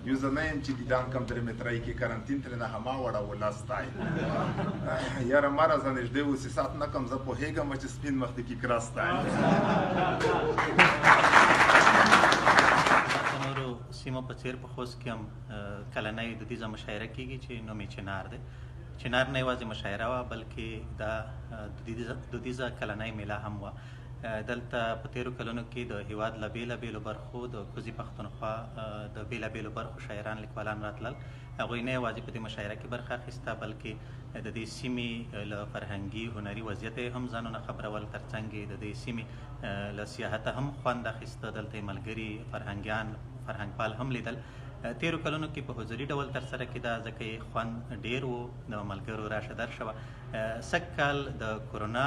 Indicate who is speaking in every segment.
Speaker 1: یو زه نه یم چې دیدان کم درې مترۍ کې کرنتین ترېنه هما وړه ولستی یاره ما راځه نږدې اوسې سات نه کم زه پوهېږم چې سپین مخ دې کې کرستی
Speaker 2: نورو سیمو په څېر په خوست کې هم کلنۍ دودیزه مشاعره کېږي چې نوم یې چنار دی. چنار نه یوازې مشاعره وه بلکې دا دودیزه کلنۍ میله هم وه. دلته په تېرو کلونو کې د هېواد له بېلابېلو برخو د کوزي پښتونخوا د بېلابېلو برخو شاعران لیکوالان راتلل. هغوی نه یوازې په دې مشاعره کې برخه اخیسته بلکې د دې سیمې له فرهنګي هنري وضعیت یې هم ځانونه خبرول، ترڅنګ یې د دې سیمې له سیاحته هم خوند اخیسته. دلته یې ملګري فرهنګیان فرهنګپال هم لیدل. تېرو کلونو کې په حضوري ډول ترسره کېده ځکه یې خوند ډېر و، د ملګرو راشه درشه وه. سږ کال د کورونا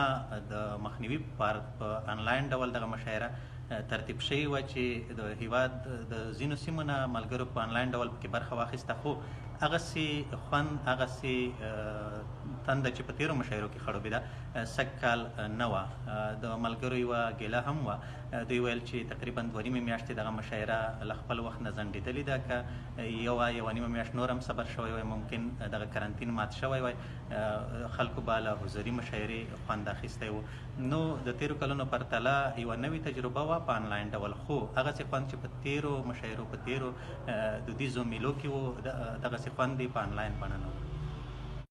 Speaker 2: د مخنیوي په آنلاین ډول دغه مشاعره ترتیب شوې وه چې د هېواد د ځینو سیمو نه ملګرو په آنلاین ډول پکې برخه واخیسته، خو هغسې خوند هغسې تنده چې په تېرو مشاعرو کې خړوبېده سږ کال نه وه. د ملګرو یوه ګیله هم وه. دوی ویل چې تقریبا 2.5 میاشتې دغه مشاعره له خپل وخت نه ځنډېدلې ده. که 1.5 میاشت نور هم صبر شوی وای ممکن دغه کرنتین مات شوی وای، خلکو به له حضوري مشاعرې خوند اخیستی و. نو د تېرو کلونو پرتله یوه نوې تجربه وه په آنلاین ډول، خو هغسې خوند چې په تېرو مشاعرو په تېرو دودیزو میلو کې و دغسې خوند یې په آنلاین بڼه نه و.